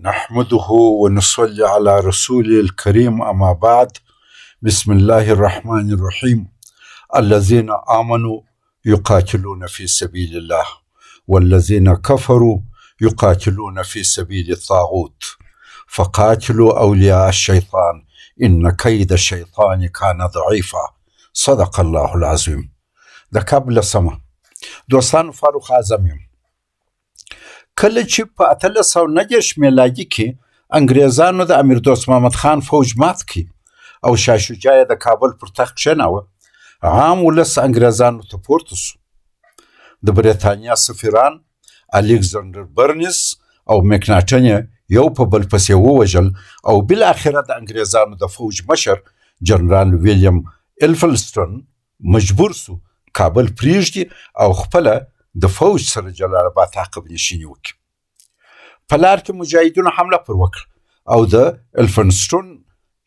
نحمده ونصلي على رسوله الكريم أما بعد. بسم الله الرحمن الرحيم. الذين آمنوا يقاتلون في سبيل الله والذين كفروا يقاتلون في سبيل الطاغوت فقاتلوا أولياء الشيطان إن كيد الشيطان كان ضعيفا. صدق الله العظيم. د قبل سما دوستان فاروق اعظم یم. کله چې په 1890 میلادي کې انګریزانو د امیر دوست محمد خان فوج مات کړ او شاه شجاع د کابل پر تخت کښېناوه، عام ولس انګریزانو ته پورته سو. د بریتانیا سفیران الکساندر برنس او مکناټن یو په بل پسې ووژل او بالاخره د انګریزانو د فوج مشر جنرال ویلیام الفلسټون مجبور سو کابل پریږدي او خپله د فوج سره جلال آباد تعقیب نشیني وکړي. په لار کې مجاهدینو حمله پر وکړه او د الفلسټون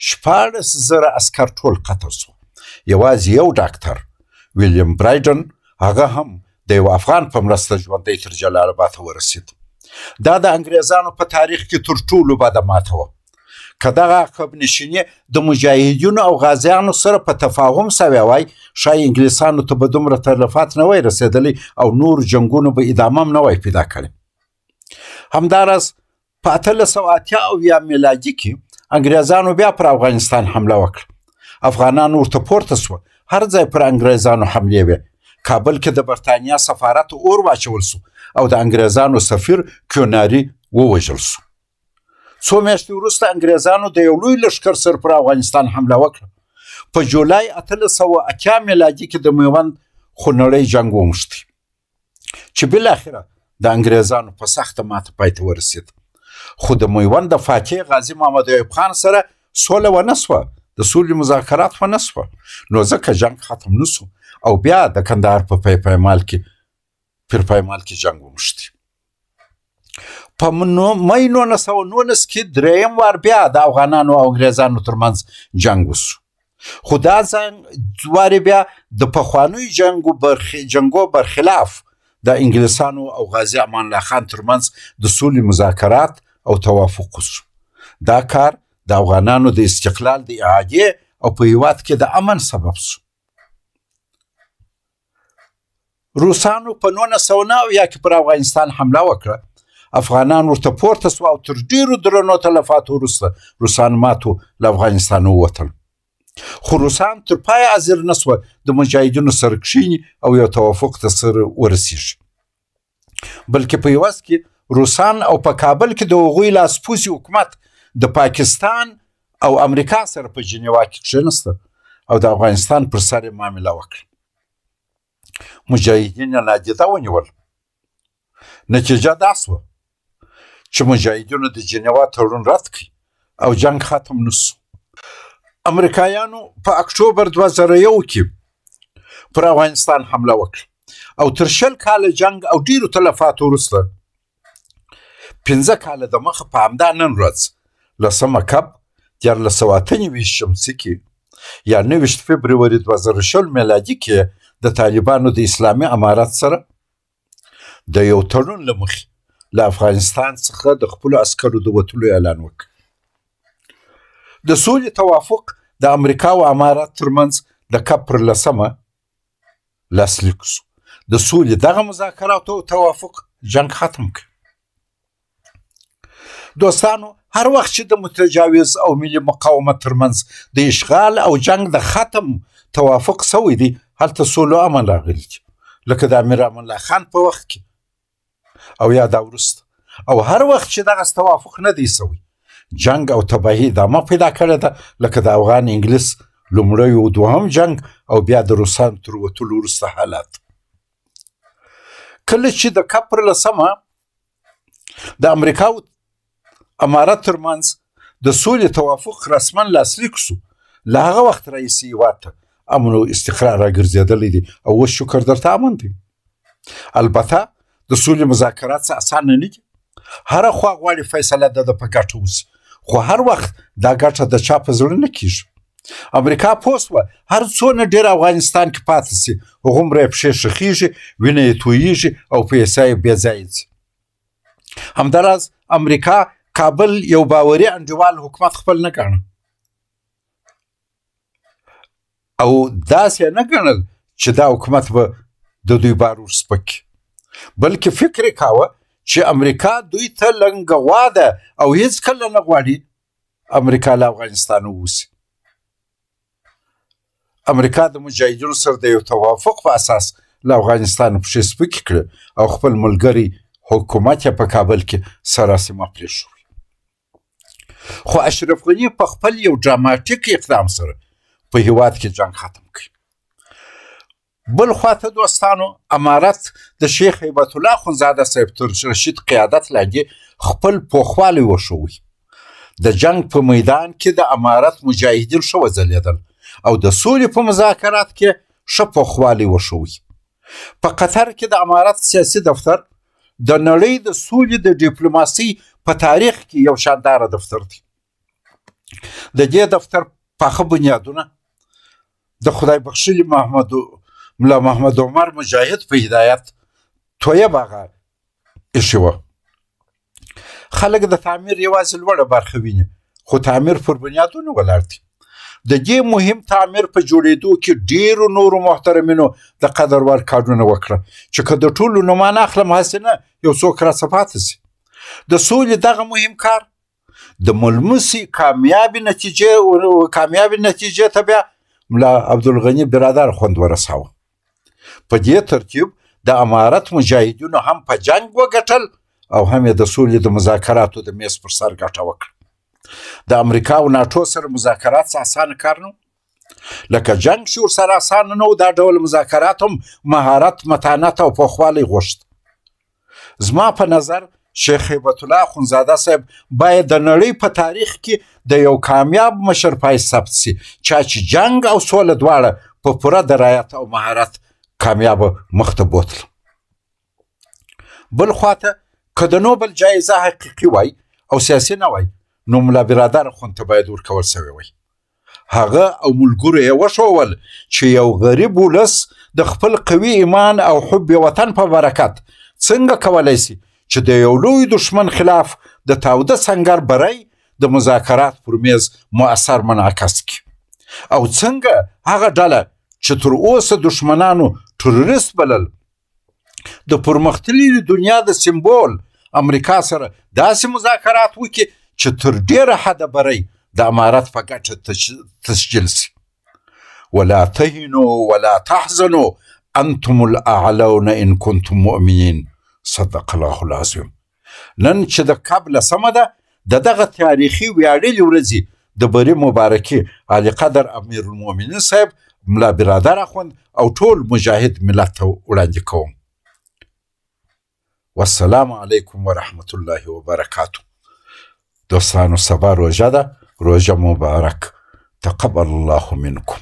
14,000 عسکر ټول قتل سو. یوازې یو ډاکټر ویلیام برایډن هغه هم د یو افغان په مرسته ژوندی تر جلال آباد ته ورسېد. دا د انګریزانو په تاریخ کې تر ټولو بده ماته وه. که دغه عقب نشیني د مجاهدینو او غازیانو سره په تفاهم سوی وای، ښایي انګلیسانو ته به دومره تلفات نه وای رسېدلی او نور جنګونو به ادامه هم نه وای پیدا کړی. همداراز په 1880 میلادي کې انګریزانو بیا پر افغانستان حمله وکړه. افغانان ورته پورته سوه، هر ځای پر انګریزانو حملې وې. کابل کې د برتانیا سفارت اور واچول سو او د انګریزانو سفیر کیوناري ووژل سو. څو میاشتې وروسته انګریزانو د یو لوی لښکر سره پر افغانستان حمله وکړه. په جولای 1880 میلادي کې د میوند خونړی جنګ وموښتی چې بالاخره د انګریزانو په سخته ماته پای ته ورسېد. خو د میوند د فاتح غازي محمد ایوب خان سره سوله ونه سوه، د سولې مذاکرات ونه سوه، نو ځکه جنګ ختم نه سو او بیا د کندهار په پایمال کې جنګ وموښتی. په مۍ 1919 کې درېیم وار بیا د افغانانو او انګریزانو ترمنځ جنګ وسو. خو دا وار بیا د پخوانیو جنګو برخلاف د انګلیسانو او غازي امان الله خان ترمنځ د سولې مذاکرات او توافق وسو. دا کار د افغانانو د استقلال د اعادې او په هیواد کې د امن سبب سو. روسانو په 1909 کې پر افغانستان حمله وکړه. افغانان ورته پورته سو او تر ډیرو درنو تلفاتو وروسته روسان ماتو له افغانستان ووتل. خو روسان تر پایه حاضر نه سوه د مجاهدینو سره کښیني او یو توافق ته سره ورسیږي، بلکې په عوض کې روسان او په کابل کې د هغوی لاسپوڅي حکومت د پاکستان او امریکا سره په جنیوا کې کښېنسته او د افغانستان پر سر یې معامله وکړه. مجاهدین یې نادیده ونیول. نتیجه دا سوه چې مجاهدینو د جنیوا تړون رد کړ او جنګ ختم نسو. امریکایانو په اکتوبر 2001 کې پر افغانستان حمله وکړه او تر 20 کاله جنګ او ډیرو تلفاتو وروسته 15 کاله د مخه په همدا نن ورځ 10 کب 1998 شمسي کې یا 19 فبروري 2020 میلادي کې د طالبانو د اسلامي امارت سره د یو تړون له مخې له افغانستان څخه د خپلو عسکرو د وتلو اعلان وکړ. د سولې توافق د امریکا او امارات ترمنځ د کب پر 10 لاسلیک سو. د سولې دغه مذاکراتو او توافق جنګ ختم کړ. دوستانو، هر وخت چې د متجاوز او ملي مقاومت ترمنځ د اشغال او جنگ د ختم توافق سوی دی، هلته سوله او امن راغلی دی، لکه د امیر امان الله خان په وخت کې او یا دا وروسته. او هر وخت چې دغه توافق نه دی سوی، جنگ او تباهي ادامه پیدا کړې ده، لکه د افغان انګلیس لومړی او دوهم جنگ او بیا د روسانو تر وتلو وروسته حالات. کله چې د کب پر 10 د امریکا او امارت ترمنځ د سولې توافق رسما لاسلیک سو، له هغه وخت راهیسې هېواد ته امن او استقرار راګرځېدلی دی او اوس شکر درته امن دی. البته د سولې مذاکرات څه اسانه نه دي. هره خوا غواړي فیصله د په ګټه وسي، خو هر وخت دا ګټه د چا په زړه نه کېږي. امریکا پوه سوه هر څونه ډېر افغانستان کې پاتې سي، هغومره یې پښې شخیږي، وینه یې تویېږي او پیسې یې بې ځایه ځي. همداراز امریکا کابل یو باوري انډیوال حکومت خپل نه ګاڼه او داسې نه ګڼل چې دا حکومت به د دوی بار ورسپک بلکې فکر یې کاوه چې امریکا دوی ته لنګوا ده او هیڅ کله نه غواړي امریکا له افغانستان ووځي. امریکا د مجاهدینو سره د یو توافق په اساس له افغانستان پښې سپکې کړه او خپل ملګری حکومت یې په کابل کې سراسیمه پرېښود. خو اشرف غني په خپل یو ډراماتیک اقدام سره په هیواد کې جنگ ختم کړ. بل خواته دوستانو امارت د شیخ هیبت الله خونزاده صاحب تر رشید قیادت لاندې خپل پوخوالی وښوی. د جنگ په میدان کې د امارت مجاهدین ښه وځلېدل او د سولې په مذاکرات کې ښه پوخوالی وښوی. په قطر کې د امارت سیاسي دفتر د نړۍ د سولې د ډیپلوماسۍ په تاریخ کې یو شانداره دفتر دی. د دې دفتر پاخه بنیادونه د خدای بخښلي ملا محمد عمر مجاهد په هدایت تویه باغه ایښې وه. خلک د تعمیر یوازې لوړه برخه ویني خو تعمیر پر بنیادونو ولاړ دی. د دې مهم تعمیر په جوړېدو کې ډیرو نورو محترمینو د قدر وړ کارونه وکړه چې که د ټولو نوم نه اخلم هسې نه یو څوک راڅه پاتې شي. د سولې دغه مهم کار د ملموسې کامیابې نتیجې ته بیا ملا عبدالغني برادر خوند ورساوه. په دې ترتیب د امارت مجاهدینو هم په جنگ وګټل او هم یې د سولې د مذاکراتو د میز پر سر ګټه وکړه. د امریکا او ناټو سره مذاکرات اسانه کار نه لکه جنگ چې ورسره اسانه نه و. دا ډول مذاکرات هم مهارت، متانت او پوخوالی غوښت. زما په نظر شیخ هیبت الله خونزاده صاحب باید د نړۍ په تاریخ کې د یو کامیاب مشر پای ثبت سي چې جنگ او سوله دواړه په پوره درایت او مهارت کامیابه مخته بوتل. بل خواته که د نوبل جایزه حقیقي وای او سیاسي نه وای نو ملا برادر خون ته باید ورکول سوی وای. هغه او ملګرو یې وښول چې یو غریب ولس د خپل قوي ایمان او حب وطن په برکت څنګه کولی سي چې د یو لوی دشمن خلاف د تاوده سنګر بری د مذاکرات پر میز مؤثر منعکس کړي او څنګه هغه ډله چې تر اوسه دشمنانو تروریست بلل د پرمختللي دنیا د سمبول امریکا سره داسې مذاکرات وکړي چې تر ډیره حده بری د امارت په ګټه تسجیل سي. ولا تهنوا ولا تحزنوا انتم الاعلون ان كنتم مؤمنين. صدق الله العظیم. نن چې د قبل سمه ده د دغه تاریخي ویاړلې ورځې د بری مبارکي علی قدر امیر المؤمنین صاحب، ملا برادر اخوند او ټول مجاهد ملت ته وړاندې کوم. والسلام علیکم ورحمت الله وبرکاته. دوستانو سبا روژه ده، روژه مبارک. تقبل الله منکم.